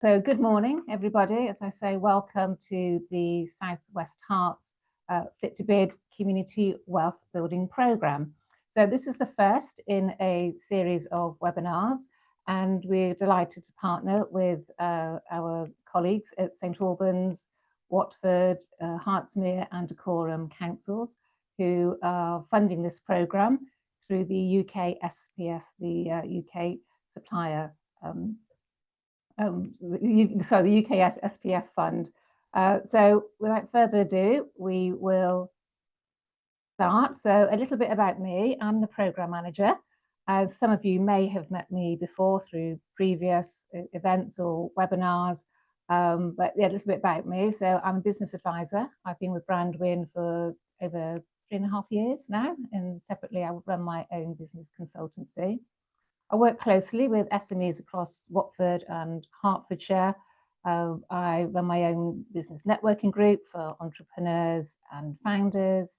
So good morning, everybody. As I say, welcome to the Southwest Herts Fit to Bid Community Wealth Building Programme. So this is the first in a series of webinars, and we're delighted to partner with our colleagues at St Albans, Watford, Hertsmere and Dacorum councils who are funding this programme through the UK SPS, the UK supplier the UK SPF fund. So without further ado, we will start. So a little bit about me. I'm the program manager. As some of you may have met me before through previous events or webinars, but yeah, a little bit about me. So I'm a business advisor. I've been with Brandwin for over 3.5 years now, and separately I run my own business consultancy. I work closely with SMEs across Watford and Hertfordshire. I run my own business networking group for entrepreneurs and founders.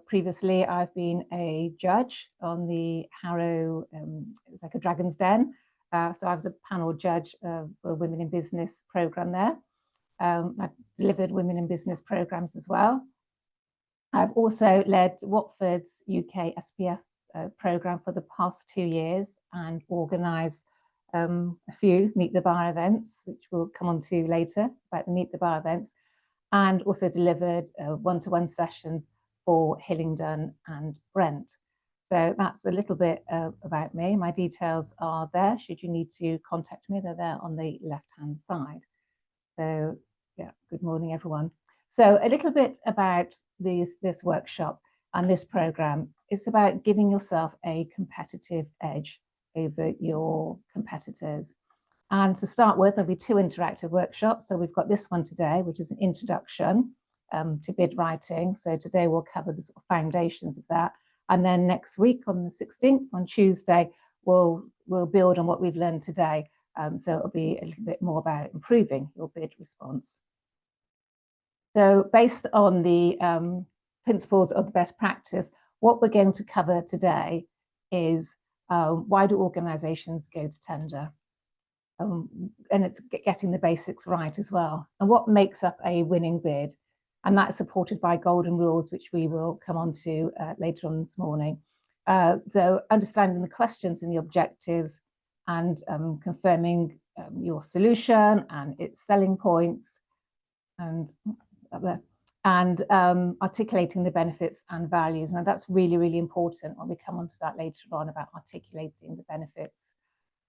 Previously, I've been a judge on the Harrow, it was like a Dragon's Den. So I was a panel judge for Women in Business programme there. I've delivered Women in Business programmes as well. I've also led Watford's UK SPF programme for the past 2 years and organised a few Meet the Bar events, which we'll come on to later about the Meet the Bar events, and also delivered one-to-one sessions for Hillingdon and Brent. So that's a little bit about me. My details are there. Should you need to contact me, they're there on the left-hand side. So yeah, good morning, everyone. So a little bit about this workshop and this programme. It's about giving yourself a competitive edge over your competitors. And to start with, there'll be 2 interactive workshops. So we've got this one today, which is an introduction to bid writing. So today we'll cover the sort of foundations of that. And then next week on the 16th, on Tuesday, we'll build on what we've learned today. So it'll be a little bit more about improving your bid response. So based on the principles of the best practice, what we're going to cover today is why do organisations go to tender? And it's getting the basics right as well. And what makes up a winning bid? And that's supported by golden rules, which we will come on to later on this morning. So understanding the questions and the objectives and confirming your solution and its selling points and articulating the benefits and values. Now that's really, really important when we come on to that later on about articulating the benefits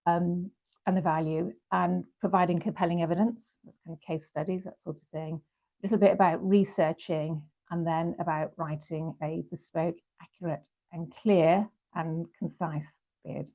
and the value and providing compelling evidence, that's kind of case studies, that sort of thing. A little bit about researching and then about writing a bespoke, accurate and clear and concise bid.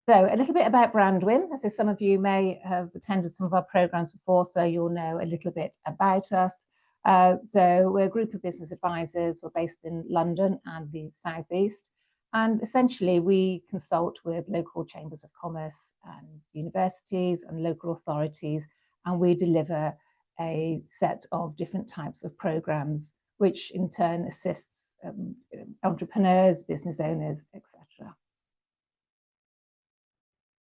So a little bit about Brandwin. As some of you may have attended some of our programs before, so you'll know a little bit about us. So we're a group of business advisors. We're based in London and the South East. And essentially, we consult with local chambers of commerce and universities and local authorities, and we deliver a set of different types of programs, which in turn assists entrepreneurs, business owners, etc.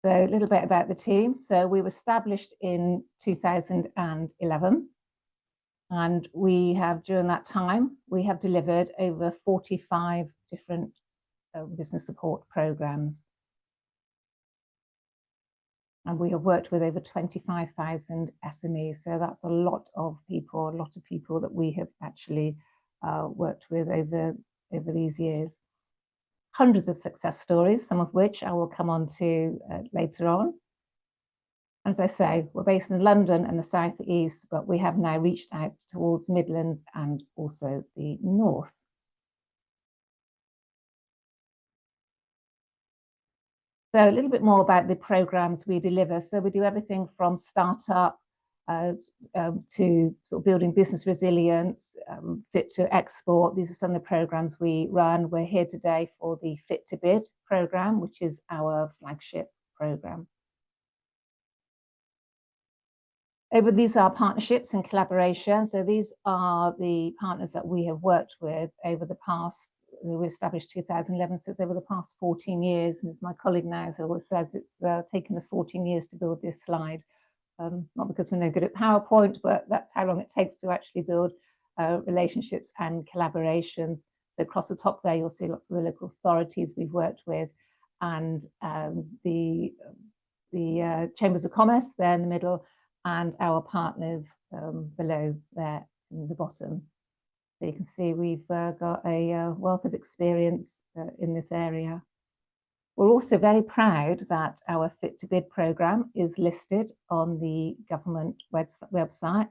So a little bit about the team. So we were established in 2011. And we have, during that time, we have delivered over 45 different business support programs. And we have worked with over 25,000 SMEs. So that's a lot of people that we have actually worked with over these years. Hundreds of success stories, some of which I will come on to later on. As I say, we're based in London and the South East, but we have now reached out towards Midlands and also the North. So a little bit more about the programs we deliver. So we do everything from startup to sort of building business resilience, fit to export. These are some of the programs we run. We're here today for the Fit to Bid program, which is our flagship program. These are partnerships and collaboration. So these are the partners that we have worked with over the past we were established 2011, so it's over the past 14 years. And as my colleague now always says, it's taken us 14 years to build this slide. Not because we're no good at PowerPoint, but that's how long it takes to actually build relationships and collaborations. So across the top there, you'll see lots of the local authorities we've worked with, and the Chambers of Commerce there in the middle, and our partners below there in the bottom. So you can see we've got a wealth of experience in this area. We're also very proud that our Fit to Bid programme is listed on the government website.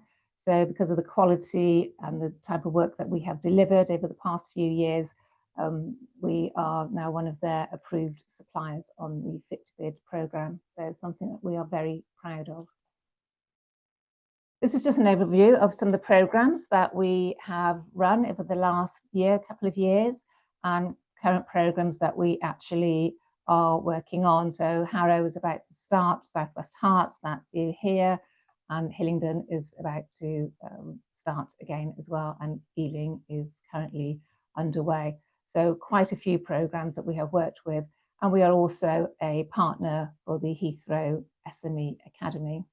So because of the quality and the type of work that we have delivered over the past few years, we are now one of their approved suppliers on the Fit to Bid programme. So something that we are very proud of. This is just an overview of some of the programmes that we have run over the last couple of years, and current programmes that we actually are working on. So Harrow is about to start, Southwest Herts, that's you here, and Hillingdon is about to start again as well, and Ealing is currently underway. So quite a few programmes that we have worked with, and we are also a partner for the Heathrow SME Academy.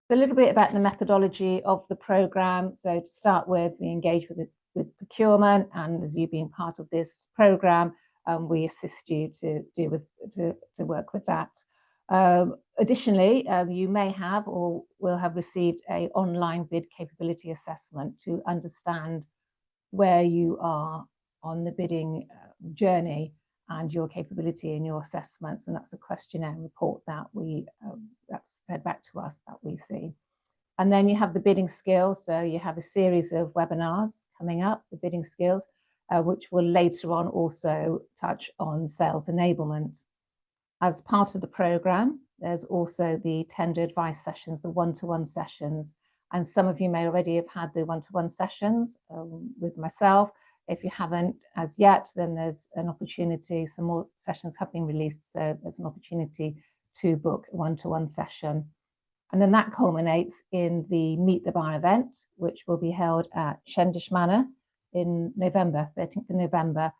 A little bit about the methodology of the programme. So to start with, we engage with procurement, and as you being part of this programme, we assist you to work with that. Additionally, you may have or will have received an online bid capability assessment to understand where you are on the bidding journey and your capability in your assessments, and that's a questionnaire report that that's fed back to us that we see. And then you have the bidding skills. So you have a series of webinars coming up, the bidding skills, which will later on also touch on sales enablement. As part of the programme, there's also the tender advice sessions, the one-to-one sessions. And some of you may already have had the one-to-one sessions with myself. If you haven't as yet, then there's an opportunity. Some more sessions have been released, so there's an opportunity to book a one-to-one session. And then that culminates in the Meet the Buyer event, which will be held at Shendish Manor in November, 13th of November.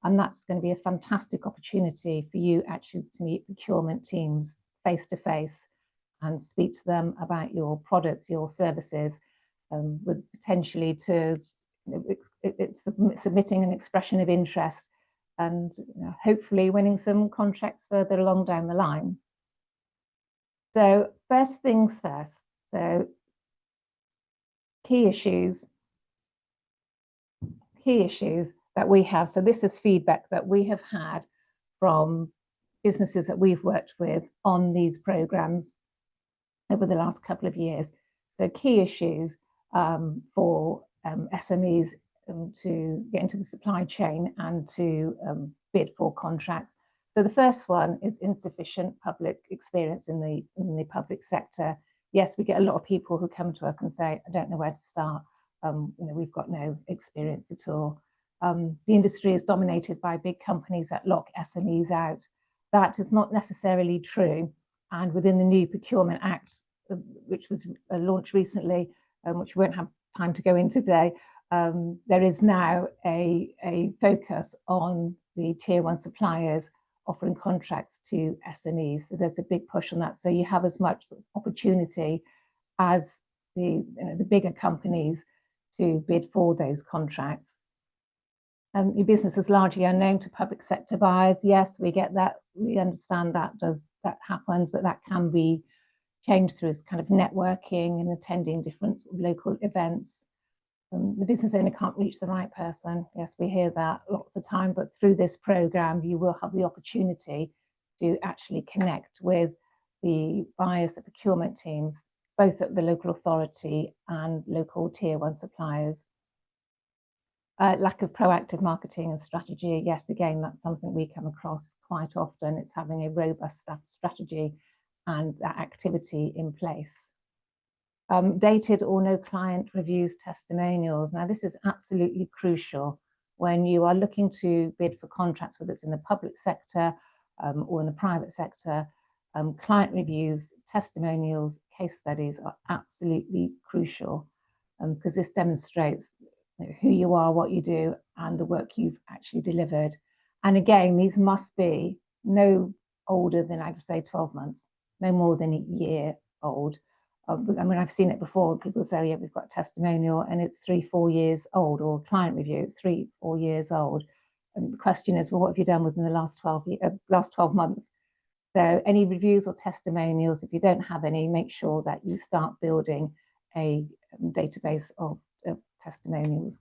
And that's going to be a fantastic opportunity for you actually to meet procurement teams face to face and speak to them about your products, your services, with potentially to submitting an expression of interest and hopefully winning some contracts further along down the line. So first things first, so key issues that we have. So this is feedback that we have had from businesses that we've worked with on these programs over the last couple of years. So key issues for SMEs to get into the supply chain and to bid for contracts. So the first one is insufficient public experience in the public sector. Yes, we get a lot of people who come to us and say, I don't know where to start. We've got no experience at all. The industry is dominated by big companies that lock SMEs out. That is not necessarily true. And within the new Procurement Act, which was launched recently, which we won't have time to go in today, there is now a focus on the tier one suppliers offering contracts to SMEs. So there's a big push on that. So you have as much opportunity as the bigger companies to bid for those contracts. Your business is largely unknown to public sector buyers. Yes, we get that. We understand that that happens, but that can be changed through kind of networking and attending different local events. The business owner can't reach the right person. Yes, we hear that lots of time, but through this program, you will have the opportunity to actually connect with the buyers, the procurement teams, both at the local authority and local tier one suppliers. Lack of proactive marketing and strategy. Yes, again, that's something we come across quite often. It's having a robust strategy and that activity in place. Dated or no client reviews, testimonials. Now, this is absolutely crucial when you are looking to bid for contracts, whether it's in the public sector or in the private sector. Client reviews, testimonials, case studies are absolutely crucial because this demonstrates who you are, what you do, and the work you've actually delivered. And again, these must be no older than, I'd say, 12 months, no more than a year old. I mean, I've seen it before. People say, yeah, we've got a testimonial and it's 3-4 years old, or client review, it's 3-4 years old. And the question is, well, what have you done within the last 12 months? So any reviews or testimonials, if you don't have any, make sure that you start building a database of testimonials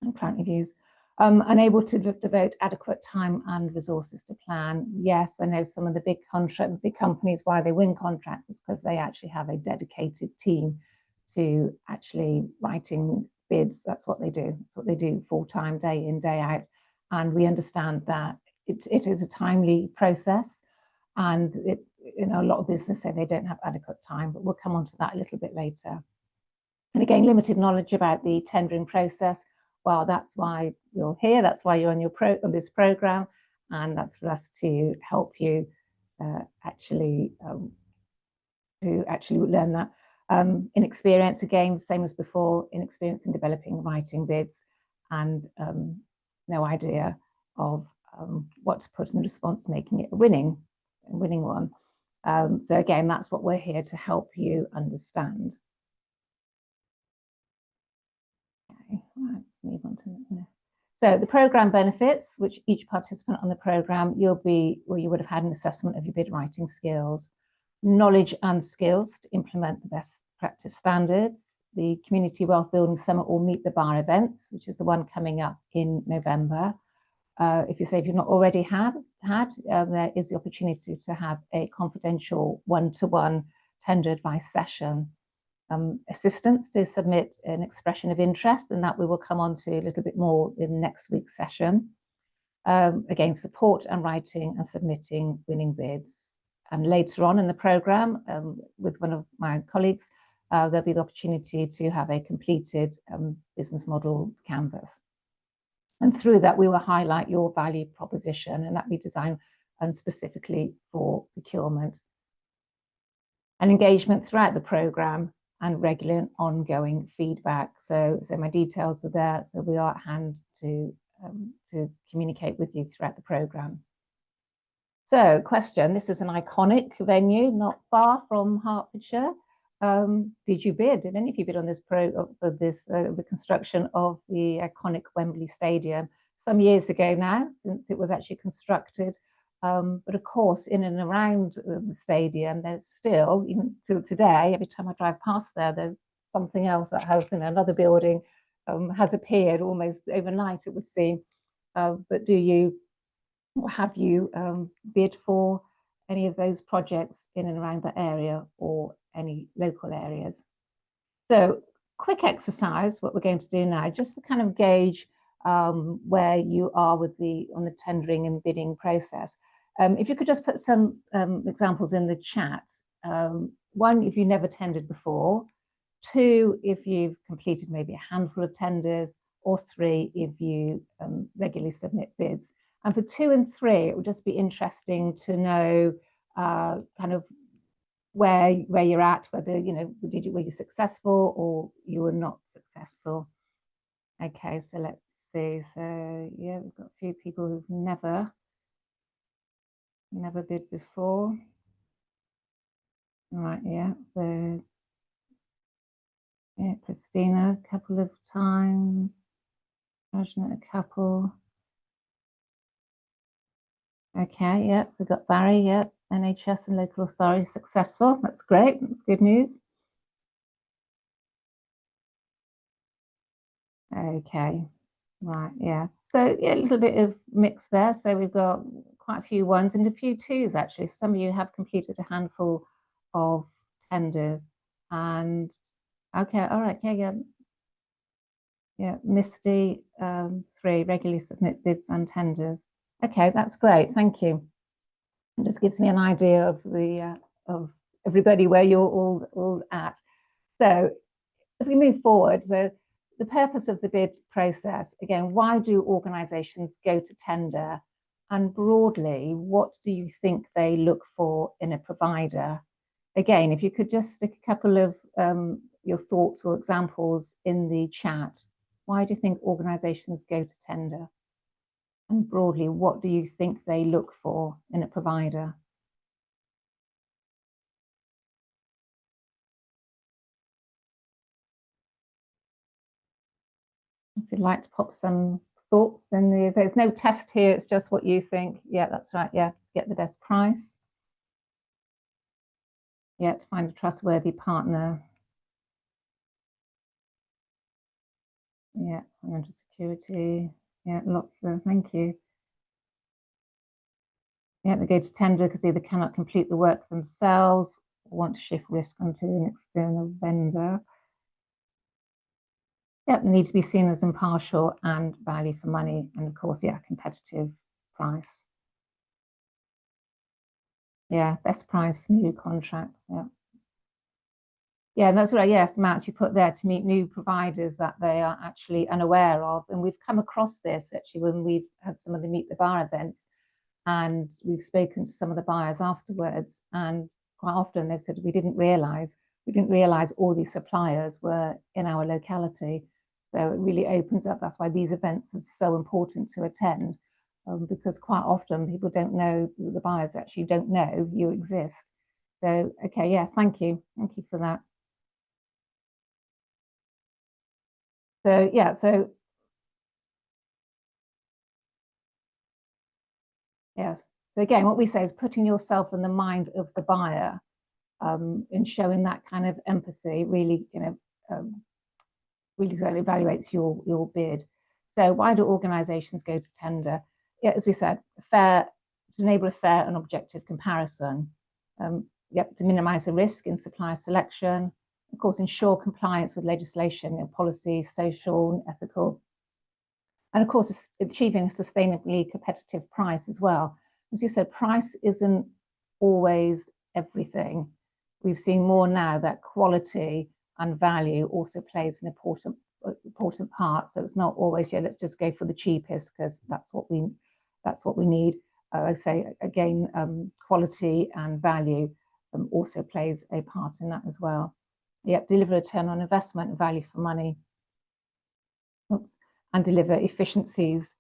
and client reviews. Unable to devote adequate time and resources to plan. Yes, I know some of the big companies, why they win contracts is because they actually have a dedicated team to actually writing bids. That's what they do. That's what they do full time, day in, day out. And we understand that it is a timely process, and a lot of business say they don't have adequate time, but we'll come on to that a little bit later. And again, limited knowledge about the tendering process. Well, that's why you're here. That's why you're on this program, and that's for us to help you actually learn that. Inexperience, again, same as before, inexperience in developing writing bids, and no idea of what to put in response, making it a winning one. So again, that's what we're here to help you understand. Okay, right, let's move on to so the program benefits, which each participant on the program, you would have had an assessment of your bid writing skills, knowledge and skills to implement the best practice standards, the Community Wealth Building Summit or Meet the Bar events, which is the one coming up in November. If you've not already had, there is the opportunity to have a confidential one-to-one tender advice session. Assistance to submit an expression of interest, and that we will come on to a little bit more in next week's session. Again, support and writing and submitting winning bids. And later on in the programme, with one of my colleagues, there'll be the opportunity to have a completed business model canvas. And through that, we will highlight your value proposition, and that be designed specifically for procurement. And engagement throughout the programme and regular and ongoing feedback. So my details are there. So we are at hand to communicate with you throughout the programme. So question, this is an iconic venue not far from Hertfordshire. Did you bid? Did any of you bid on this the construction of the iconic Wembley Stadium some years ago now, since it was actually constructed? But of course, in and around the stadium, there's still, even till today, every time I drive past there, there's something else that has, another building has appeared almost overnight, it would seem. But have you bid for any of those projects in and around the area or any local areas? So quick exercise, what we're going to do now, just to kind of gauge where you are on the tendering and bidding process. If you could just put some examples in the chat. One, if you never tendered before. 2, if you've completed maybe a handful of tenders. Or 3, if you regularly submit bids. And for 2 and 3, it would just be interesting to know kind of where you're at, whether, were you successful or you were not successful. Okay, so let's see. So yeah, we've got a few people who've never bid before. Right, yeah, so yeah, Christina a couple of times, Rajna a couple. Okay, yeah, so we've got Barry, yeah, NHS and local authority successful. That's great, that's good news. Okay, right, yeah. So yeah, a little bit of mix there. So we've got quite a few 1s and a few 2s actually. Some of you have completed a handful of tenders. And okay, all right, yeah, Misty, 3, regularly submit bids and tenders. Okay, that's great, thank you. It just gives me an idea of the of everybody where you're all at. So if we move forward, so the purpose of the bid process, again, why do organisations go to tender? And broadly, what do you think they look for in a provider? Again, if you could just stick a couple of your thoughts or examples in the chat. why do you think organisations go to tender? And broadly, what do you think they look for in a provider? If you'd like to pop some thoughts, then there's no test here, it's just what you think. Yeah, that's right. Yeah, get the best price. Yeah, to find a trustworthy partner. Yeah, financial security. Yeah, lots of, thank you. Yeah, they go to tender because they either cannot complete the work themselves or want to shift risk onto an external vendor. Yeah, they need to be seen as impartial and value for money. And of course, yeah, competitive price. Yeah, best price, new contracts. Yeah. Yeah, that's right. Yes, Matt, you put there to meet new providers that they are actually unaware of. And we've come across this actually when we've had some of the Meet the Bar events and we've spoken to some of the buyers afterwards. And quite often they said, we didn't realize all these suppliers were in our locality. So it really opens up. That's why these events are so important to attend, because quite often people don't know, the buyers actually don't know you exist. So, okay, yeah, thank you. Thank you for that. So yeah, so yes. So again, what we say is putting yourself in the mind of the buyer, and showing that kind of empathy really, really evaluates your bid. So why do organisations go to tender? Yeah, as we said, fair to enable a fair and objective comparison. Yep, to minimise the risk in supplier selection. Of course, ensure compliance with legislation and policies, social and ethical. And of course, achieving a sustainably competitive price as well. As you said, price isn't always everything. We've seen more now that quality and value also plays an important part. So it's not always, yeah, let's just go for the cheapest because that's what we need. I say again, quality and value also plays a part in that as well. Yep, deliver return on investment and value for money. Oops. And deliver efficiencies.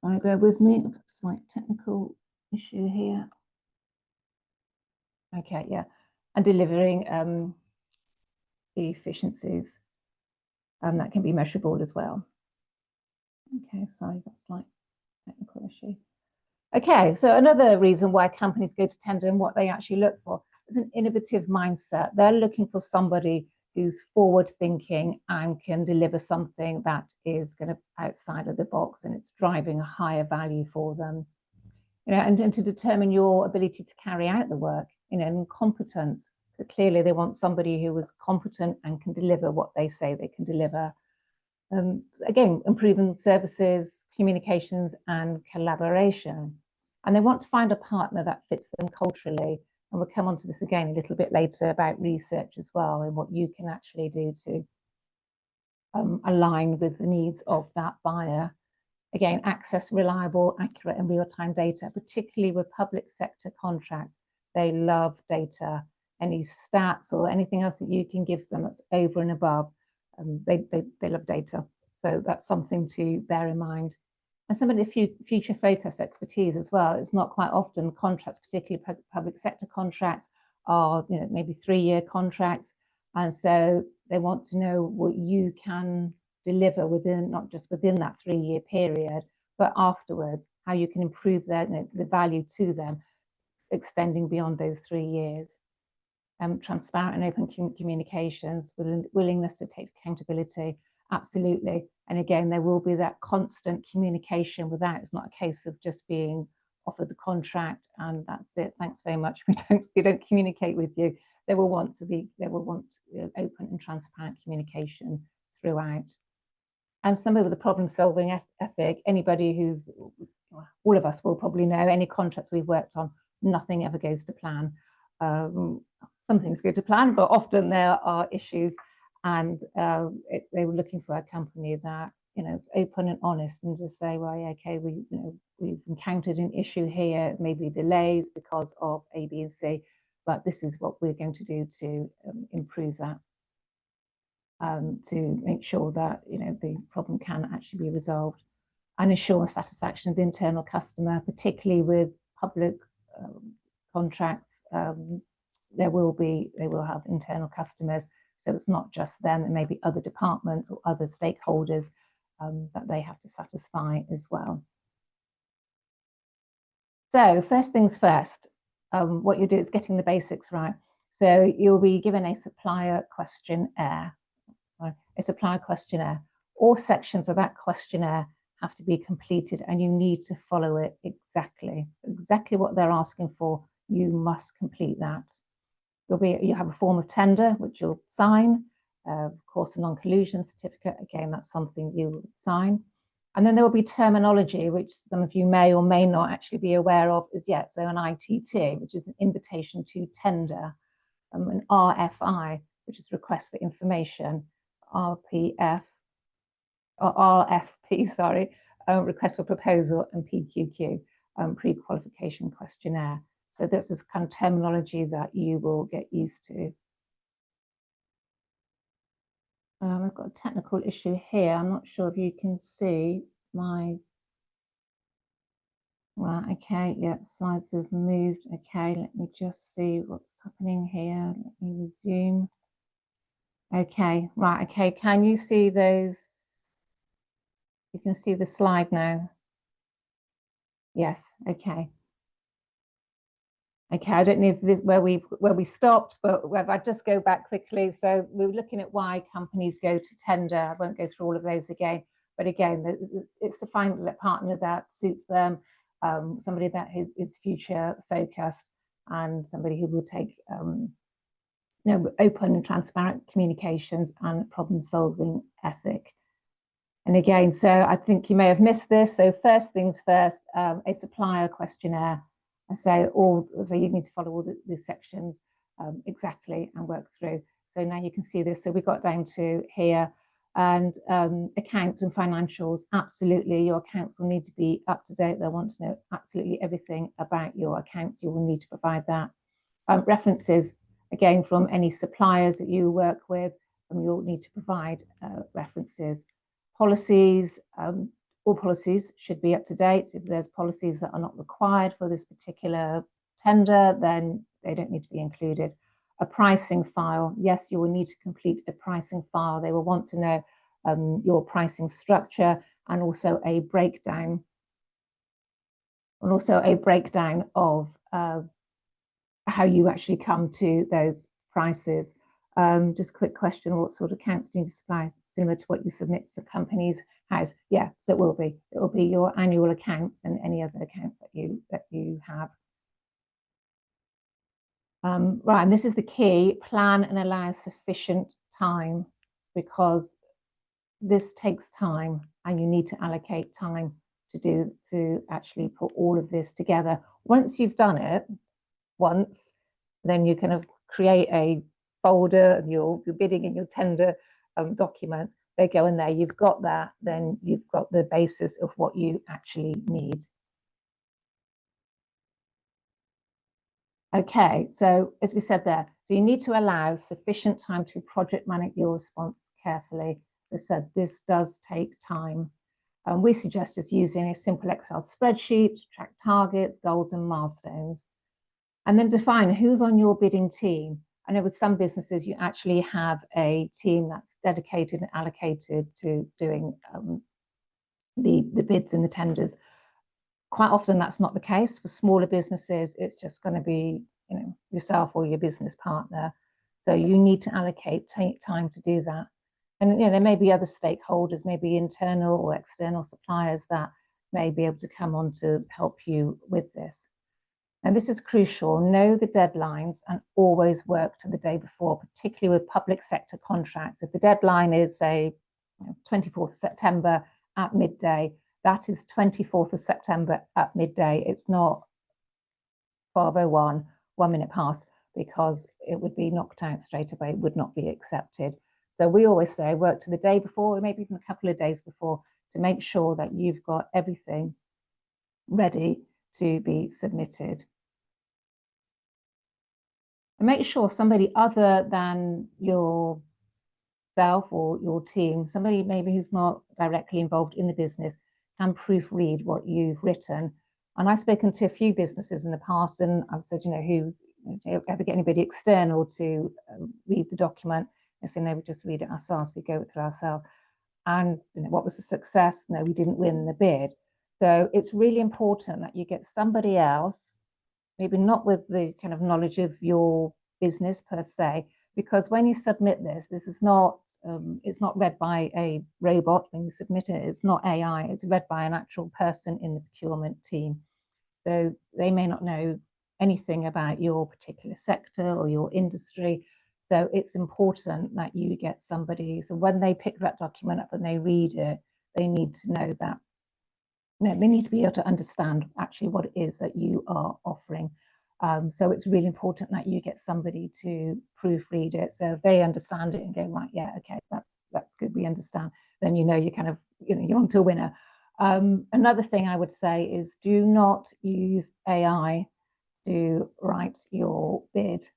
Want to go with me? Slight technical issue here. Okay, yeah, and delivering efficiencies that can be measurable as well. Okay, sorry, that's slight technical issue. Okay, so another reason why companies go to tender and what they actually look for is an innovative mindset. They're looking for somebody who's forward thinking and can deliver something that is going to outside of the box and it's driving a higher value for them. And to determine your ability to carry out the work, and competence. But clearly they want somebody who is competent and can deliver what they say they can deliver. Again, improving services, communications and collaboration. And they want to find a partner that fits them culturally. And we'll come on to this again a little bit later about research as well and what you can actually do to align with the needs of that buyer. Again, access reliable, accurate and real-time data, particularly with public sector contracts. They love data. Any stats or anything else that you can give them that's over and above, they love data. So that's something to bear in mind. And some of the future focused expertise as well. It's not quite often contracts, particularly public sector contracts, are maybe 3-year contracts. And so they want to know what you can deliver within, not just within that 3-year period, but afterwards, how you can improve the value to them, extending beyond those 3 years. Transparent and open communications, with willingness to take accountability, absolutely. And again, there will be that constant communication with that. It's not a case of just being offered the contract and that's it. Thanks very much. We don't communicate with you. They will want open and transparent communication throughout. And some of the problem solving ethic, anybody who's, all of us will probably know, any contracts we've worked on, nothing ever goes to plan. Some things go to plan, but often there are issues, and they were looking for a company that is open and honest and just say, well, yeah, okay, we've encountered an issue here, maybe delays because of A, B, and C, but this is what we're going to do to improve that. to make sure that the problem can actually be resolved, and ensure satisfaction of the internal customer, particularly with public contracts. They will have internal customers, so it's not just them. It may be other departments or other stakeholders that they have to satisfy as well. So first things first, what you do is getting the basics right. So you'll be given a supplier questionnaire. A supplier questionnaire. All sections of that questionnaire have to be completed, and you need to follow it exactly what they're asking for. You must complete that. You have a form of tender which you'll sign. Of course, a non-collusion certificate, again, that's something you sign. And then there will be terminology, which some of you may or may not actually be aware of as yet. So an ITT, which is an invitation to tender, an RFI, which is request for information, RPF, or RFP, sorry, request for proposal, and PQQ, pre-qualification questionnaire. So this is kind of terminology that you will get used to. I've got a technical issue here. I'm not sure if you can see my... Right, okay, yeah, slides have moved. Okay, let me just see what's happening here. Let me resume. Okay, right, okay, can you see those? You can see the slide now? Yes, okay. Okay, I don't know if this where we stopped, but if I just go back quickly. So we were looking at why companies go to tender. I won't go through all of those again, but again, it's to find a partner that suits them, somebody that is future focused, and somebody who will take open and transparent communications and problem solving ethic. And again, so I think you may have missed this. So first things first, a supplier questionnaire. So you need to follow all the sections exactly and work through. So now you can see this. So we got down to here, and accounts and financials. Absolutely, your accounts will need to be up to date. They'll want to know absolutely everything about your accounts. You will need to provide that. References, again, from any suppliers that you work with, and you'll need to provide references. Policies, all policies should be up to date. If there's policies that are not required for this particular tender, then they don't need to be included. A pricing file, yes, you will need to complete a pricing file. They will want to know your pricing structure, and also a breakdown, of how you actually come to those prices. Just a quick question, what sort of accounts do you need to supply? Similar to what you submit to the company's house? Yeah, so it will be your annual accounts and any other accounts that you have. Right, and this is the key: plan and allow sufficient time, because this takes time, and you need to allocate time to actually put all of this together. Once you've done it once, then you kind of create a folder of your bidding and your tender documents. They go in there. You've got that, then you've got the basis of what you actually need. Okay, so as we said there, so you need to allow sufficient time to project manage your response carefully. As I said, this does take time. We suggest just using a simple Excel spreadsheet to track targets, goals, and milestones. And then define who's on your bidding team. I know with some businesses, you actually have a team that's dedicated and allocated to doing the bids and the tenders. Quite often that's not the case. For smaller businesses, it's just going to be yourself or your business partner. So you need to allocate time to do that. And there may be other stakeholders, maybe internal or external suppliers, that may be able to come on to help you with this. And this is crucial. Know the deadlines and always work to the day before, particularly with public sector contracts. If the deadline is, say, 24th of September at midday, that is 24th of September at midday. It's not 12:01, 1 minute past, because it would be knocked out straight away. It would not be accepted. So we always say work to the day before, or maybe even a couple of days before, to make sure that you've got everything ready to be submitted. And make sure somebody other than your yourself or your team, somebody maybe who's not directly involved in the business, can proofread what you've written. And I've spoken to a few businesses in the past, and I've said, who ever get anybody external to read the document? They say, no, we just read it ourselves, we go through ourselves. And what was the success? No, we didn't win the bid. So it's really important that you get somebody else, maybe not with the kind of knowledge of your business per se, because when you submit this is not, it's not read by a robot when you submit it. It's not AI, it's read by an actual person in the procurement team. So they may not know anything about your particular sector or your industry. So it's important that you get somebody, so when they pick that document up and they read it, they need to know that, they need to be able to understand actually what it is that you are offering. So it's really important that you get somebody to proofread it. So if they understand it and go, right, yeah, okay, that's good, we understand, then you're kind of, you're onto a winner. Another thing I would say is do not use AI to write your bid.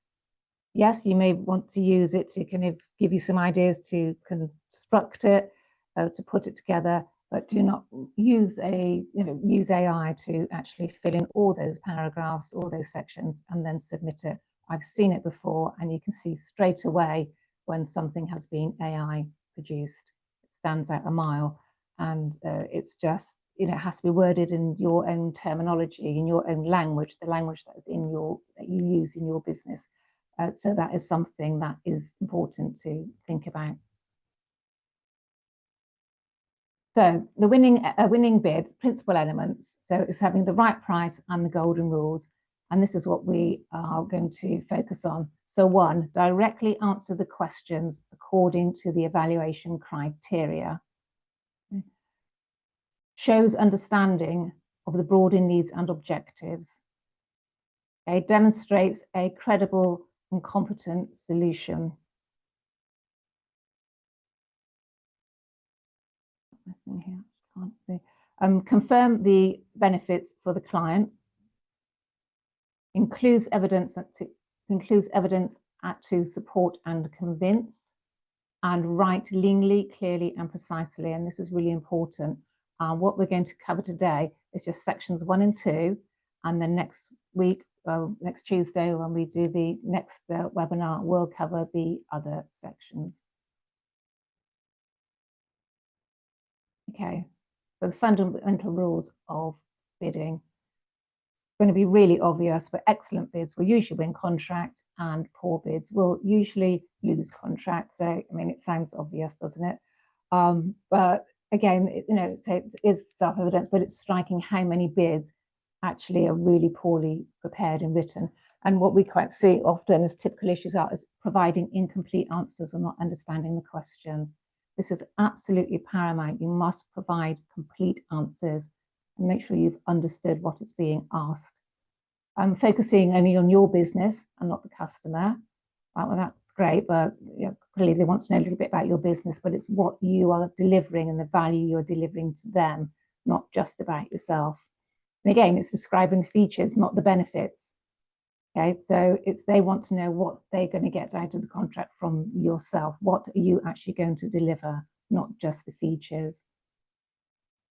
Yes, you may want to use it to kind of give you some ideas to construct it, to put it together, but do not use use AI to actually fill in all those paragraphs, all those sections, and then submit it. I've seen it before, and you can see straight away when something has been AI produced. It stands out a mile, and it's just, it has to be worded in your own terminology, in your own language, the language that you use in your business. So that is something that is important to think about. So the winning bid, principal elements. So it's having the right price and the golden rules. And this is what we are going to focus on. So 1, directly answer the questions according to the evaluation criteria. Shows understanding of the broader needs and objectives. Okay, demonstrates a credible and competent solution. Here, can't see. Confirm the benefits for the client. Includes evidence to support and convince, and write leanly, clearly, and precisely. And this is really important. What we're going to cover today is just sections 1 and 2, and then next week, next Tuesday, when we do the next webinar, we'll cover the other sections. Okay, so the fundamental rules of bidding. Going to be really obvious. For excellent bids, we'll usually win contracts, and poor bids will usually lose contracts. So, I mean, it sounds obvious, doesn't it? But again, it is self-evident, but it's striking how many bids actually are really poorly prepared and written. And what we quite see often as typical issues is providing incomplete answers or not understanding the question. This is absolutely paramount. You must provide complete answers and make sure you've understood what is being asked. Focusing only on your business and not the customer. Right, well, that's great, but clearly they want to know a little bit about your business, but it's what you are delivering and the value you're delivering to them, not just about yourself. And again, it's describing the features, not the benefits. Okay, so they want to know what they're going to get out of the contract from yourself. What are you actually going to deliver, not just the features?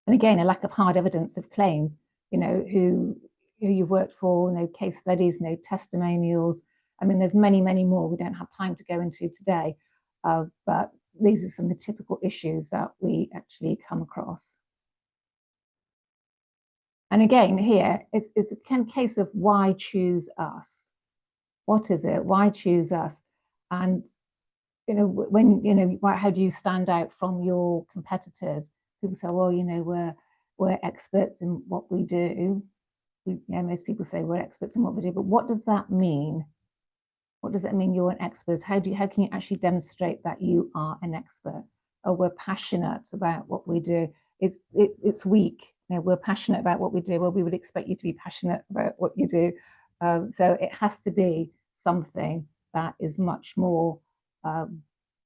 And again, a lack of hard evidence of claims, who you've worked for, no case studies, no testimonials. I mean, there's many, many more we don't have time to go into today, but these are some of the typical issues that we actually come across. And again, here it's a kind of case of why choose us? What is it? Why choose us? And when how do you stand out from your competitors? People say, well, we're experts in what we do. Most people say we're experts in what we do, but what does that mean? What does that mean you're an expert? How can you actually demonstrate that you are an expert? Oh, we're passionate about what we do. It's weak. We're passionate about what we do. Well, we would expect you to be passionate about what you do. So it has to be something that is much more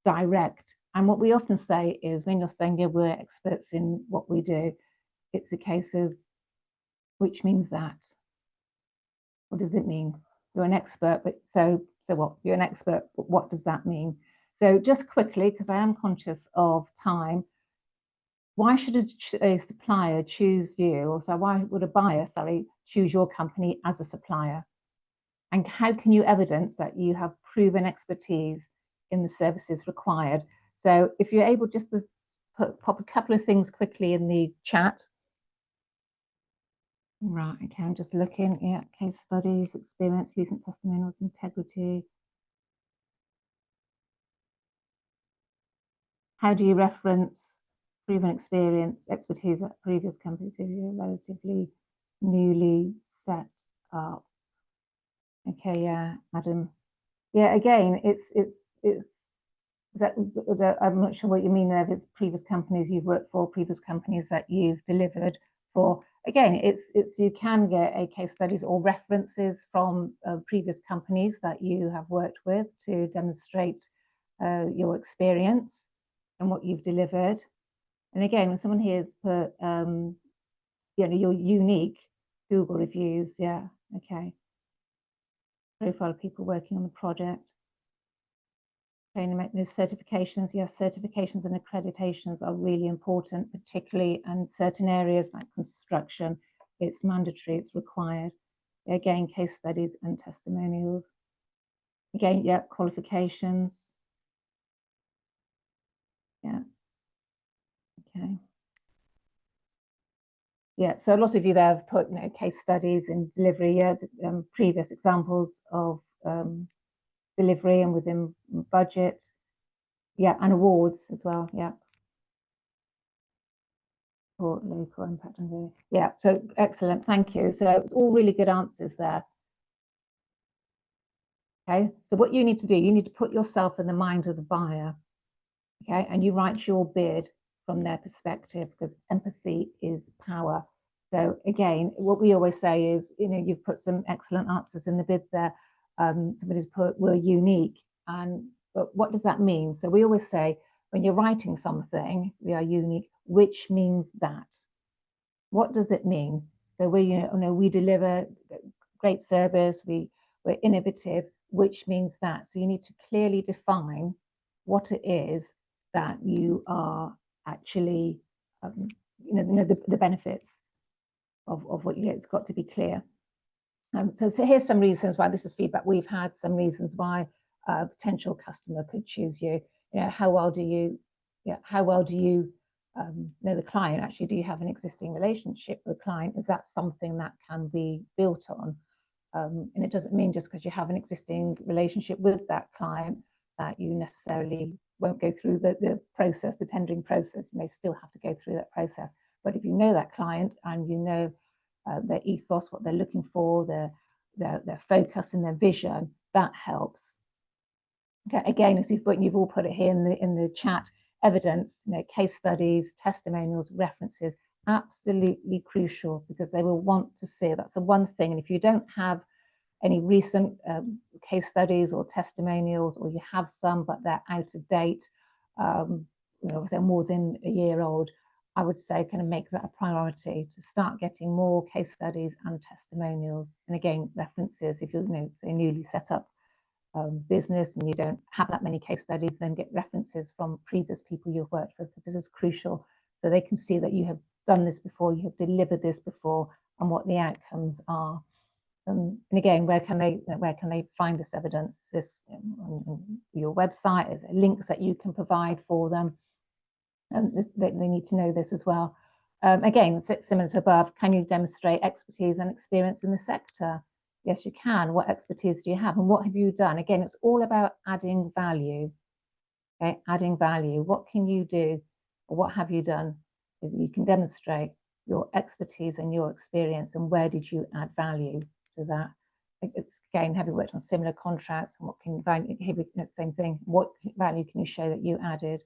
direct. And what we often say is, when you're saying, yeah, we're experts in what we do, it's a case of, which means that. What does it mean? You're an expert, but so what? You're an expert, but what does that mean? So just quickly, because I am conscious of time, why should a supplier choose you? Or so why would a buyer, sorry, choose your company as a supplier? And how can you evidence that you have proven expertise in the services required? So if you're able just to pop a couple of things quickly in the chat. Right, okay, I'm just looking. Yeah, case studies, experience, recent testimonials, integrity. How do you reference proven experience, expertise at previous companies if you're relatively newly set up? Okay, yeah, Adam. Yeah, again, it's that I'm not sure what you mean there. If it's previous companies you've worked for, previous companies that you've delivered for. Again, it's you can get a case studies or references from previous companies that you have worked with to demonstrate your experience and what you've delivered. And again, when someone here has put, you know, your unique Google reviews, yeah, okay. Profile of people working on the project. Training, make those certifications. Yes, certifications and accreditations are really important, particularly in certain areas like construction. It's mandatory, it's required. Again, case studies and testimonials. Again, yeah, qualifications. Yeah, okay. Yeah, so a lot of you there have put, you know, case studies in delivery, yeah, previous examples of delivery and within budget. Yeah, and awards as well, yeah. Or local impact on the, yeah, so excellent, thank you. So it's all really good answers there. Okay, so what you need to do, you need to put yourself in the mind of the buyer, okay, and you write your bid from their perspective, because empathy is power. So again, what we always say is, you know, you've put some excellent answers in the bid there. Somebody's put, we're unique, but what does that mean? So we always say, when you're writing something, we are unique, which means that. What does it mean? So we deliver great service, we're innovative, which means that. So you need to clearly define what it is that you are actually, the benefits of what you get. It's got to be clear. So here's some reasons why this is feedback we've had, some reasons why a potential customer could choose you. You know, how well do you know the client? Actually, do you have an existing relationship with the client? Is that something that can be built on? And it doesn't mean just because you have an existing relationship with that client that you necessarily won't go through the process, the tendering process. You may still have to go through that process. But if you know that client and you know their ethos, what they're looking for, their focus and their vision, that helps. Okay, again, as you've all put it here in the chat, evidence, you know, case studies, testimonials, references, absolutely crucial, because they will want to see it. That's the one thing. And if you don't have any recent case studies or testimonials, or you have some but they're out of date, if they're more than a year old, I would say kind of make that a priority to start getting more case studies and testimonials. And again, references. If you're, say, newly set up business and you don't have that many case studies, then get references from previous people you've worked with, because this is crucial, so they can see that you have done this before, you have delivered this before, and what the outcomes are. And again, where can they find this evidence? Is this on your website? Is there links that you can provide for them? And they need to know this as well. Again, similar to above, can you demonstrate expertise and experience in the sector? Yes, you can. What expertise do you have, and what have you done? Again, it's all about adding value. Okay, adding value. What can you do, or what have you done? You can demonstrate your expertise and your experience, and where did you add value to that? It's, again, have you worked on similar contracts, and what can value? Same thing. What value can you show that you added?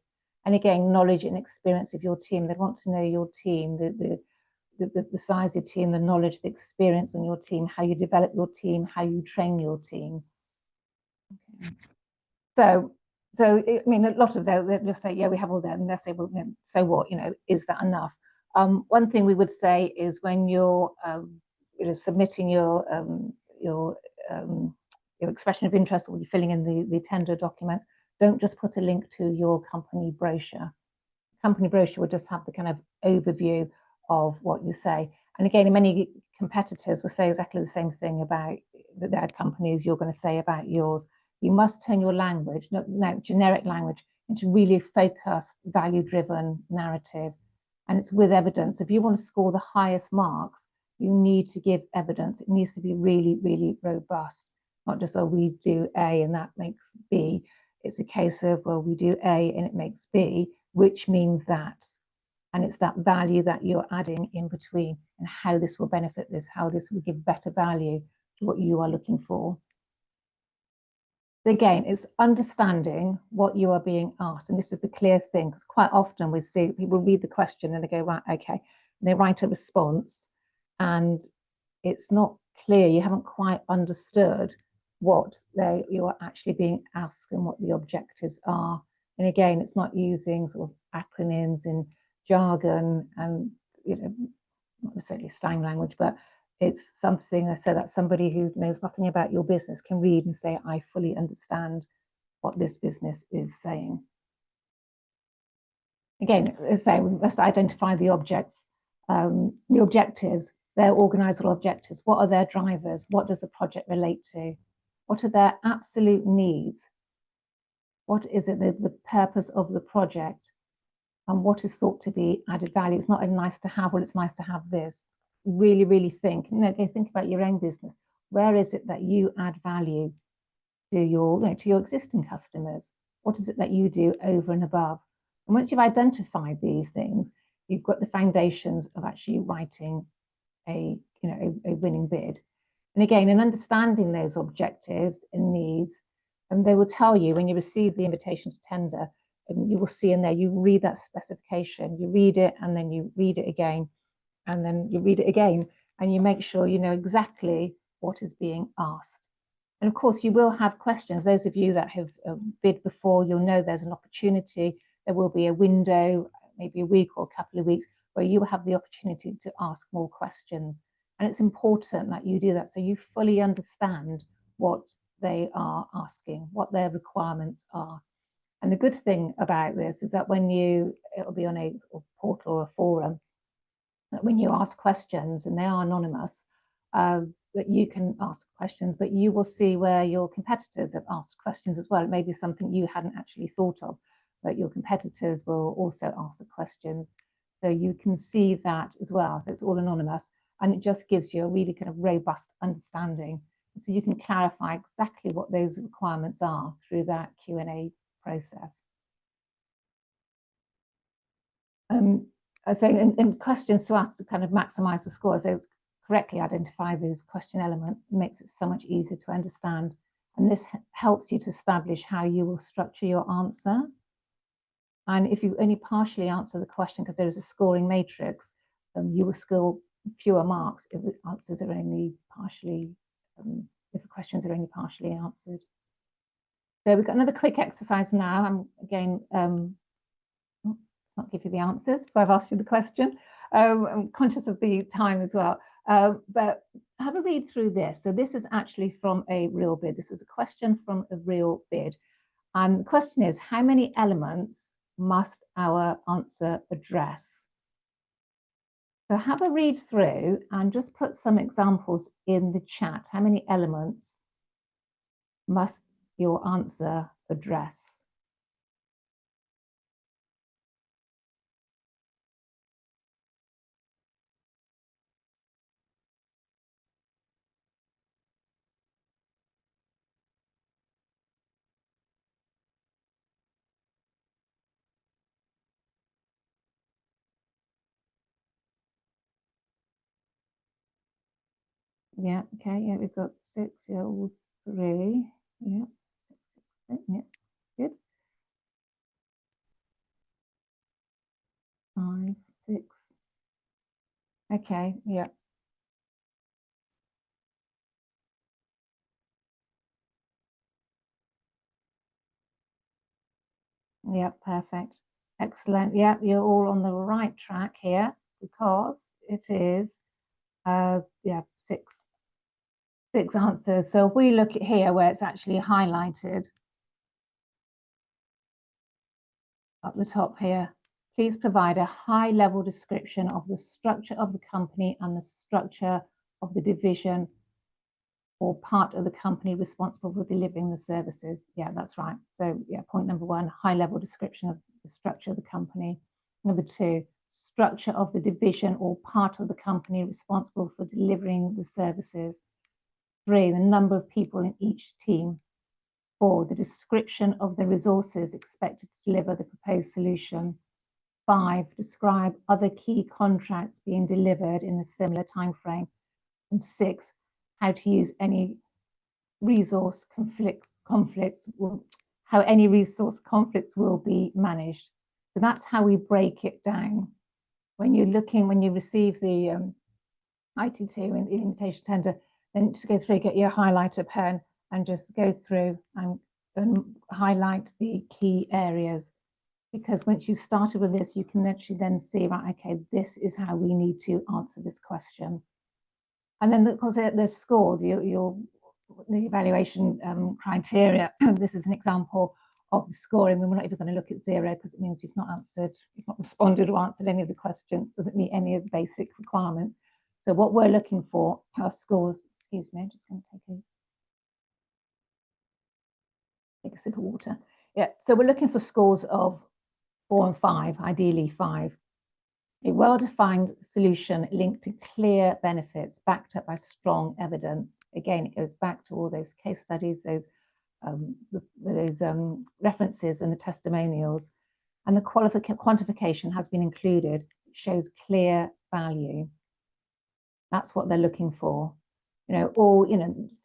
And again, knowledge and experience of your team. They want to know your team, the size of your team, the knowledge, the experience on your team, how you develop your team, how you train your team. Okay. So I mean, a lot of those, they'll say, yeah, we have all that, and they'll say, well, so what? Is that enough? One thing we would say is, when you're submitting your expression of interest, or you're filling in the tender document, don't just put a link to your company brochure. Company brochure will just have the kind of overview of what you say. And again, many competitors will say exactly the same thing about their companies you're going to say about yours. You must turn your language, not generic language, into really focused, value-driven narrative. And it's with evidence. If you want to score the highest marks, you need to give evidence. It needs to be really, really robust. Not just, oh, we do A and that makes B. It's a case of, well, we do A and it makes B, which means that. And it's that value that you're adding in between and how this will benefit this, how this will give better value to what you are looking for. So again, it's understanding what you are being asked. And this is the clear thing, because quite often we see people read the question and they go, right, okay. And they write a response and it's not clear. You haven't quite understood what you are actually being asked and what the objectives are. And again, it's not using sort of acronyms and jargon and, you know, not necessarily slang language, but it's something so that somebody who knows nothing about your business can read and say, I fully understand what this business is saying. Again, so we must identify the objects, the objectives, their organizational objectives. What are their drivers? What does the project relate to? What are their absolute needs? What is it, the purpose of the project? And what is thought to be added value? It's not a nice to have, well, it's nice to have this. Really, really think. Think about your own business. Where is it that you add value to your existing customers? What is it that you do over and above? And once you've identified these things, you've got the foundations of actually writing a winning bid. And again, in understanding those objectives and needs, and they will tell you when you receive the invitation to tender, and you will see in there, you read that specification, you read it, and then you read it again, and then you read it again, and you make sure you know exactly what is being asked. And of course, you will have questions. Those of you that have bid before, you'll know there's an opportunity. There will be a window, maybe a week or a couple of weeks, where you will have the opportunity to ask more questions. And it's important that you do that so you fully understand what they are asking, what their requirements are. And the good thing about this is that it'll be on a portal or a forum, that when you ask questions, and they are anonymous, that you can ask questions, but you will see where your competitors have asked questions as well. It may be something you hadn't actually thought of, but your competitors will also ask the questions. So you can see that as well. So it's all anonymous, and it just gives you a really kind of robust understanding. So you can clarify exactly what those requirements are through that Q&A process. I think in questions to ask to kind of maximize the score, so correctly identify those question elements, makes it so much easier to understand. And this helps you to establish how you will structure your answer. And if you only partially answer the question, because there is a scoring matrix, you will score fewer marks if the answers are only partially, if the questions are only partially answered. So we've got another quick exercise now. I'm again, not give you the answers, but I've asked you the question. I'm conscious of the time as well. But have a read through this. So this is actually from a real bid. This is a question from a real bid. And the question is, how many elements must our answer address? So have a read through and just put some examples in the chat. How many elements must your answer address? Yeah, okay, yeah, we've got 6, yeah, all 3, yeah, 6, yeah, good. 5, 6. Okay, yeah. Yeah, perfect. Excellent. Yeah, you're all on the right track here because it is, yeah, six answers. So if we look at here where it's actually highlighted, up the top here, please provide a high-level description of the structure of the company and the structure of the division or part of the company responsible for delivering the services. Yeah, that's right. So yeah, point number one, high-level description of the structure of the company. Number two, structure of the division or part of the company responsible for delivering the services. Three, the number of people in each team. Four, the description of the resources expected to deliver the proposed solution. Five, describe other key contracts being delivered in a similar timeframe. And six, how to use any resource conflicts how any resource conflicts will be managed. So that's how we break it down. When you receive the IT2 and the invitation tender, then just go through, get your highlighter pen and just go through and highlight the key areas. Because once you've started with this, you can actually then see, right, okay, this is how we need to answer this question. And then, of course, they're scored, the evaluation criteria. This is an example of the scoring. We're not even going to look at 0 because it means you've not responded or answered any of the questions, doesn't meet any of the basic requirements. So what we're looking for are scores. Excuse me, I'm just going to take a sip of water. Yeah, so we're looking for scores of 4 and 5, ideally 5. A well-defined solution linked to clear benefits backed up by strong evidence. Again, it goes back to all those case studies, those references and the testimonials. And the quantification has been included. It shows clear value. That's what they're looking for.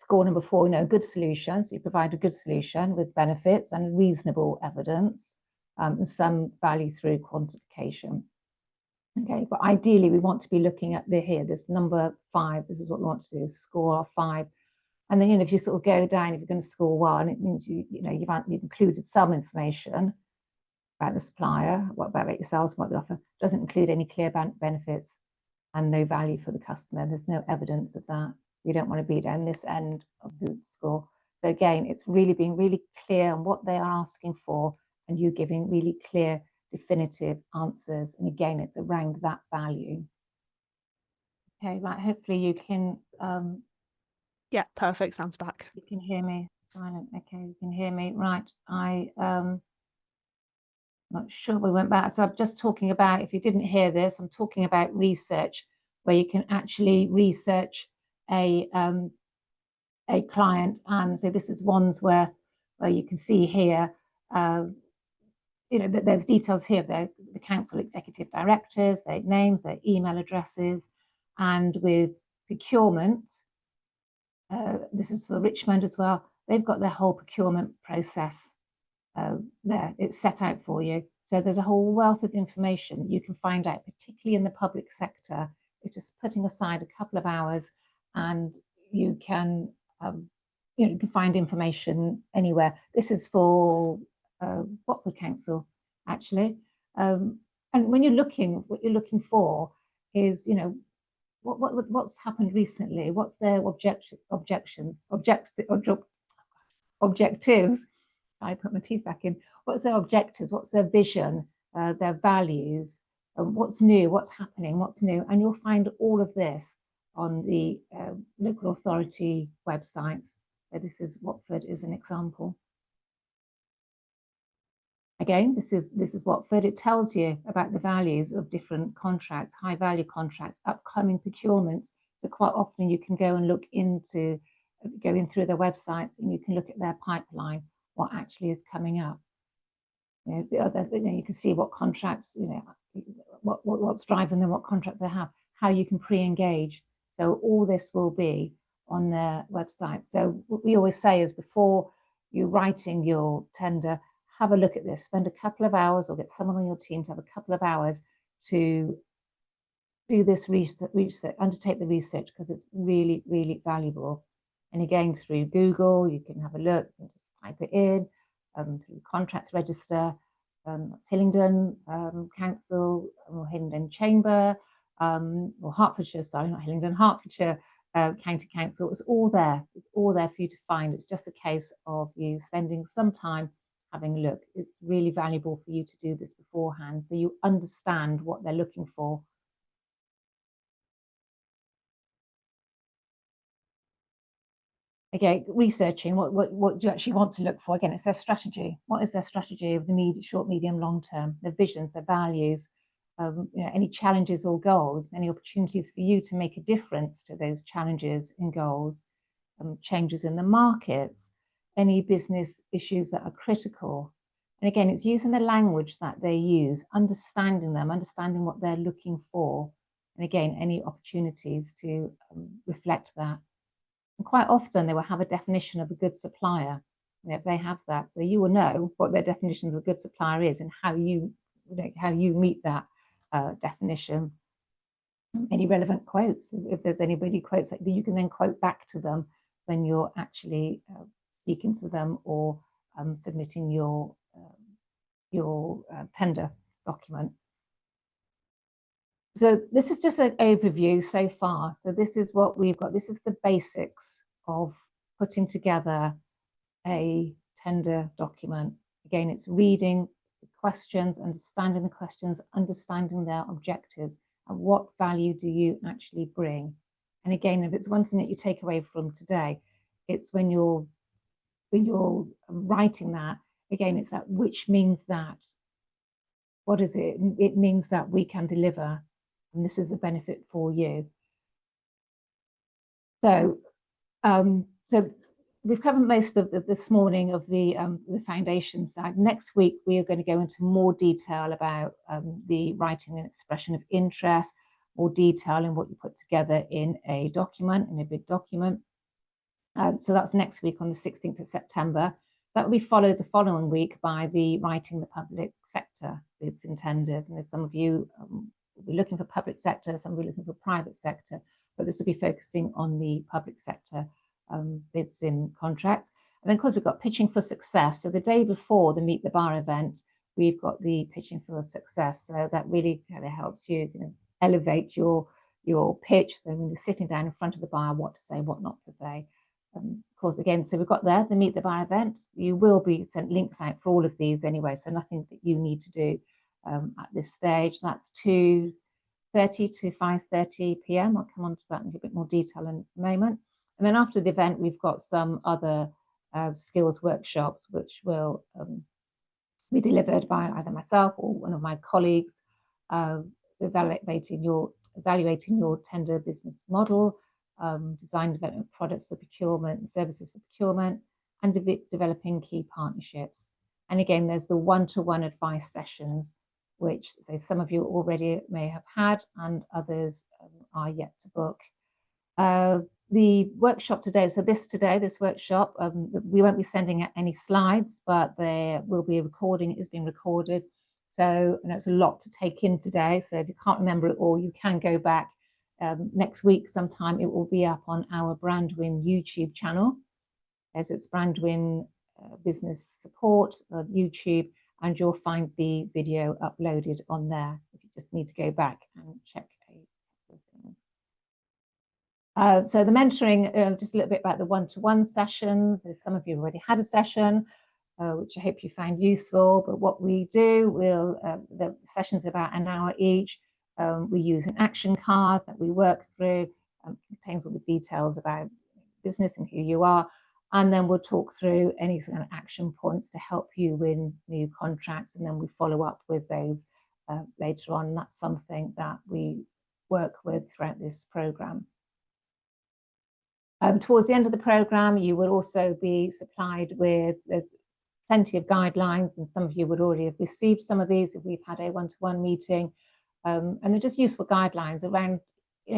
Score number 4, a good solution. So you provide a good solution with benefits and reasonable evidence and some value through quantification. Okay, but ideally we want to be looking at this number 5. This is what we want to do, score 5. And then, if you sort of go down, if you're going to score 1, it means you've included some information about the supplier, what about yourselves, what they offer. It doesn't include any clear benefits and no value for the customer. There's no evidence of that. We don't want to be down this end of the score. So again, it's really being really clear on what they are asking for, and you giving really clear, definitive answers. And again, it's around that value. Okay, right. Hopefully you can. Yeah, perfect. Sounds back. You can hear me. Silent. Okay, you can hear me. Right. Not sure we went back. So I'm just talking about, if you didn't hear this, I'm talking about research, where you can actually research a client. And so this is Wandsworth, where you can see here, there's details here of the council executive directors, their names, their email addresses, and with procurement, this is for Richmond as well, they've got their whole procurement process there. It's set out for you. So there's a whole wealth of information you can find out, particularly in the public sector. It's just putting aside a couple of hours, and you can you can find information anywhere. This is for Watford Council, actually. And when you're looking, what you're looking for is, what's happened recently? What's their objectives? I put my teeth back in. What's their objectives? What's their vision? Their values? What's new? What's happening? What's new? And you'll find all of this on the local authority websites. So this is Watford as an example. Again, this is Watford. It tells you about the values of different contracts, high value contracts, upcoming procurements. So quite often you can go and look into, going through their websites, and you can look at their pipeline, what actually is coming up. You can see what contracts, what's driving them, what contracts they have, how you can pre-engage. So all this will be on their website. So what we always say is, before you're writing your tender, have a look at this, spend a couple of hours, or get someone on your team to have a couple of hours to do this research, undertake the research, because it's really, really valuable. And again, through Google, you can have a look and just type it in, through the contracts register, that's Hillingdon Council, or Hillingdon Chamber, or Hertfordshire, sorry, not Hillingdon, Hertfordshire County Council. It's all there. It's all there for you to find. It's just a case of you spending some time having a look. It's really valuable for you to do this beforehand so you understand what they're looking for. Okay, researching what do you actually want to look for? Again, it's their strategy. What is their strategy of the immediate, short, medium, long term? Their visions, their values, any challenges or goals, any opportunities for you to make a difference to those challenges and goals, changes in the markets, any business issues that are critical. And again, it's using the language that they use, understanding them, understanding what they're looking for. And again, any opportunities to reflect that. And quite often they will have a definition of a good supplier, if they have that. So you will know what their definition of a good supplier is and how you meet that definition. Any relevant quotes, if there's anybody quotes that you can then quote back to them when you're actually speaking to them or submitting your tender document. So this is just an overview so far. So this is what we've got. This is the basics of putting together a tender document. Again, it's reading the questions, understanding the questions, understanding their objectives, and what value do you actually bring. And again, if it's one thing that you take away from today, it's when you're writing that, again, it's that which means that. What is it? It means that we can deliver, and this is a benefit for you. So, so we've covered most of this morning of the foundation side. Next week, we are going to go into more detail about the writing and expression of interest, more detail in what you put together in a document, in a bid document. So that's next week on the 16th of September. That will be followed the following week by the writing the public sector bids and tenders. And as some of you will be looking for public sector, some will be looking for private sector, but this will be focusing on the public sector bids in contracts. And then, of course, we've got pitching for success. So the day before the Meet the Bar event, we've got the pitching for success. So that really kind of helps you, elevate your pitch. So when you're sitting down in front of the bar, what to say, what not to say. Of course, again, so we've got there the Meet the Bar event. You will be sent links out for all of these anyway, so nothing that you need to do at this stage. That's 2:30 to 5:30 p.m. I'll come on to that in a bit more detail in a moment. And then after the event, we've got some other skills workshops, which will be delivered by either myself or one of my colleagues, so evaluating your tender business model, design development products for procurement and services for procurement, and developing key partnerships. And again, there's the one-to-one advice sessions, which some of you already may have had and others are yet to book. The workshop today, so this workshop, we won't be sending out any slides, but there will be a recording. It is being recorded. So it's a lot to take in today. So if you can't remember it all, you can go back next week sometime. It will be up on our Brandwin YouTube channel. As it's Brandwin Business Support on YouTube, and you'll find the video uploaded on there if you just need to go back and check a couple of things. So the mentoring, just a little bit about the one-to-one sessions. As some of you already had a session, which I hope you found useful. But what we do, the sessions are about an hour each. We use an action card that we work through, contains all the details about business and who you are. And then we'll talk through any kind of action points to help you win new contracts. And then we follow up with those later on. That's something that we work with throughout this program. Towards the end of the program, you will also be supplied with, there's plenty of guidelines, and some of you would already have received some of these if we've had a one-to-one meeting. And they're just useful guidelines around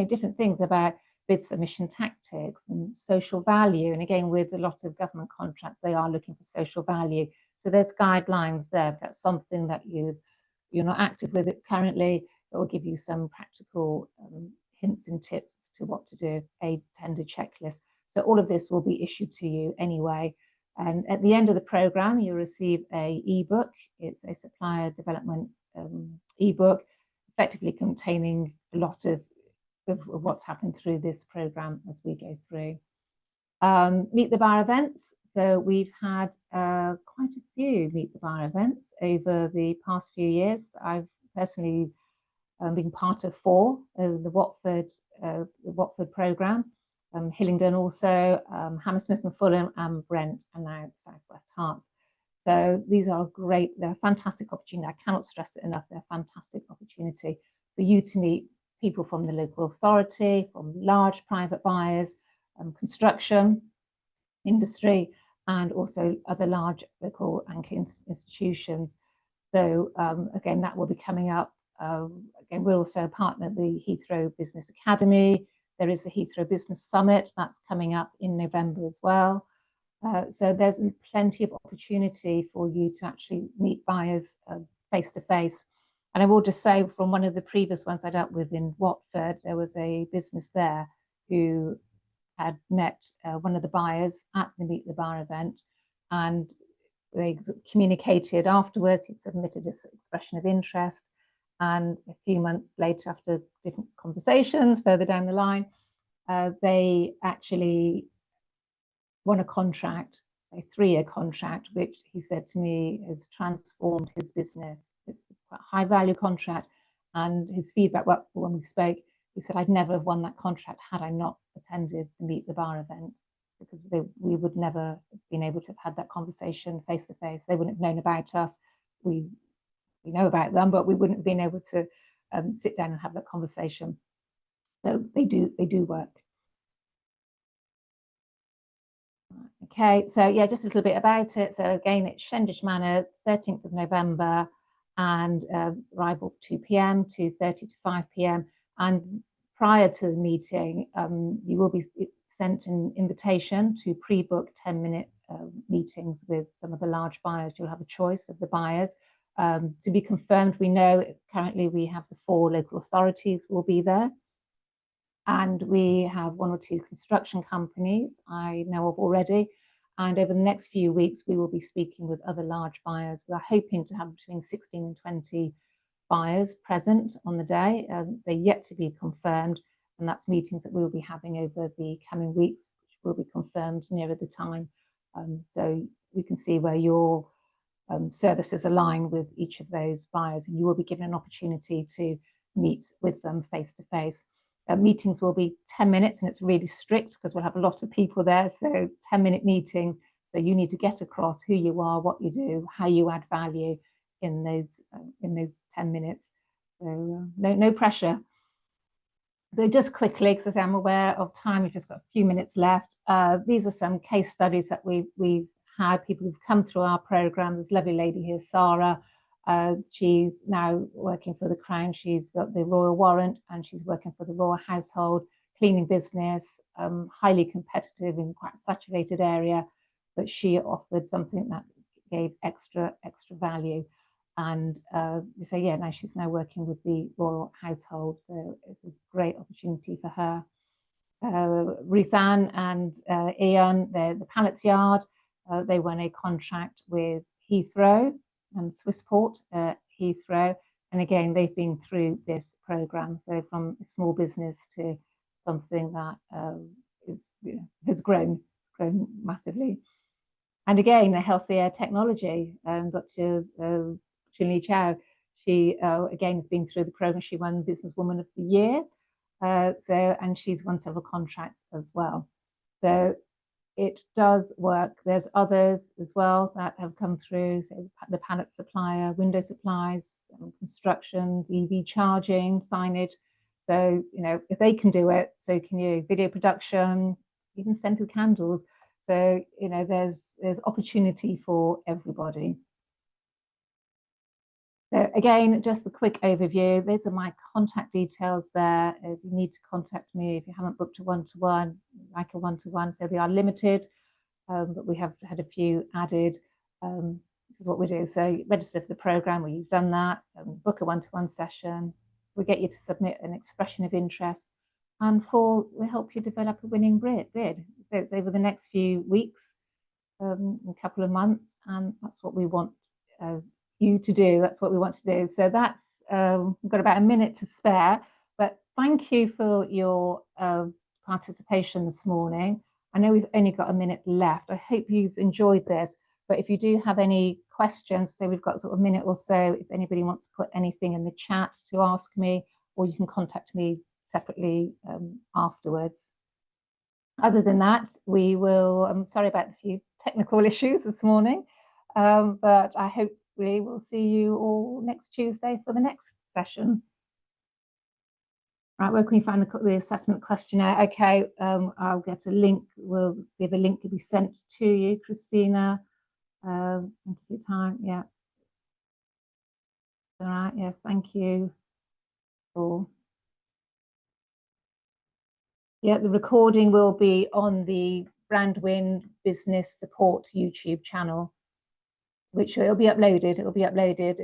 different things about bid submission tactics and social value. And again, with a lot of government contracts, they are looking for social value. So there's guidelines there. If that's something that you're not active with it currently, it will give you some practical hints and tips as to what to do, a tender checklist. So all of this will be issued to you anyway. And at the end of the program, you receive a ebook. It's a supplier development ebook, effectively containing a lot of what's happened through this program as we go through. Meet the Bar events. So we've had quite a few Meet the Buyer events over the past few years. I've personally been part of 4, the Watford programme, Hillingdon also, Hammersmith and Fulham, and Brent, and now South West Herts. So these are great, they're a fantastic opportunity. I cannot stress it enough. They're a fantastic opportunity for you to meet people from the local authority, from large private buyers, construction, industry, and also other large local anchor institutions. So again, that will be coming up. Again, we're also a partner of the Heathrow Business Academy. There is the Heathrow Business Summit that's coming up in November as well. So there's plenty of opportunity for you to actually meet buyers face to face. And I will just say, from one of the previous ones I dealt with in Watford, there was a business there who had met one of the buyers at the Meet the Buyer event, and they communicated afterwards. He submitted his expression of interest, and a few months later, after different conversations further down the line, they actually won a contract, a 3-year contract, which he said to me has transformed his business. It's a high value contract, and his feedback when we spoke, he said, I'd never have won that contract had I not attended the Meet the Bar event, because we would never have been able to have had that conversation face to face. They wouldn't have known about us. We know about them, but we wouldn't have been able to sit down and have that conversation. So they do work. Okay, so yeah, just a little bit about it. So again, it's Shendridge Manor, 13th of November, and arrival 2 p.m., 2:30 to 5 p.m. And prior to the meeting, you will be sent an invitation to pre-book 10-minute meetings with some of the large buyers. You'll have a choice of the buyers. To be confirmed, we know currently we have the 4 local authorities will be there. And we have 1 or 2 construction companies I know of already. And over the next few weeks, we will be speaking with other large buyers. We are hoping to have between 16 and 20 buyers present on the day. They're yet to be confirmed. And that's meetings that we'll be having over the coming weeks, which will be confirmed nearer the time. So we can see where your services align with each of those buyers. And you will be given an opportunity to meet with them face to face. Meetings will be 10 minutes, and it's really strict because we'll have a lot of people there. So 10-minute meetings. So you need to get across who you are, what you do, how you add value in those 10 minutes. So no pressure. So just quickly, because I'm aware of time, we've just got a few minutes left. These are some case studies that we've had, people who've come through our program. There's a lovely lady here, Sarah. She's now working for the Crown. She's got the Royal Warrant, and she's working for the Royal Household cleaning business, highly competitive in quite a saturated area, but she offered something that gave extra value. And so yeah, now she's working with the Royal Household, so it's a great opportunity for her. Ruth Ann and Ian, the Pallets Yard, they won a contract with Heathrow and Swissport Heathrow, and again they've been through this program, so from a small business to something that has grown massively. And again, a healthier technology. Dr. Chun-Li Chow, she again has been through the program. She won Businesswoman of the Year, and she's won several contracts as well. So it does work. There's others as well that have come through, so the pallet supplier, window supplies, construction, EV charging, signage. So, if they can do it, so can you. Video production, even scented candles. So, there's opportunity for everybody. So again, just a quick overview. These are my contact details there. If you need to contact me, if you haven't booked a one-to-one, like a one-to-one, so they are limited, but we have had a few added. This is what we do. So register for the program where you've done that, book a one-to-one session. We get you to submit an expression of interest, and we'll help you develop a winning bid. So it's over the next few weeks, a couple of months, and that's what we want you to do. That's what we want to do. So that's we've got about a minute to spare, but thank you for your participation this morning. I know we've only got a minute left. I hope you've enjoyed this, but if you do have any questions, so we've got sort of a minute or so, if anybody wants to put anything in the chat to ask me, or you can contact me separately afterwards. Other than that, we will, I'm sorry about the few technical issues this morning, but I hope we'll see you all next Tuesday for the next session. Right, where can you find the assessment questionnaire? Okay, I'll get a link. We'll see if a link can be sent to you, Christina. Thank you for your time. Yeah. All right. Yes. Thank you. Cool. Yeah, the recording will be on the Brandwin Business Support YouTube channel, which it'll be uploaded. It'll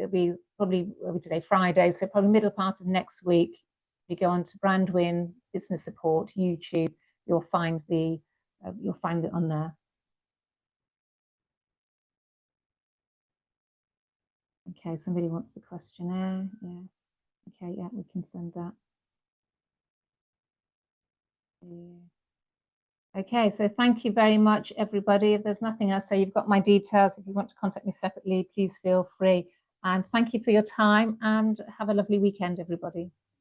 be probably today, Friday, so probably middle part of next week. If you go on to Brandwin Business Support YouTube, you'll find it on there. Okay, somebody wants a questionnaire. Yeah. Okay, yeah, we can send that. Yeah. Okay, so thank you very much, everybody. If there's nothing else, so you've got my details. If you want to contact me separately, please feel free. And thank you for your time and have a lovely weekend, everybody.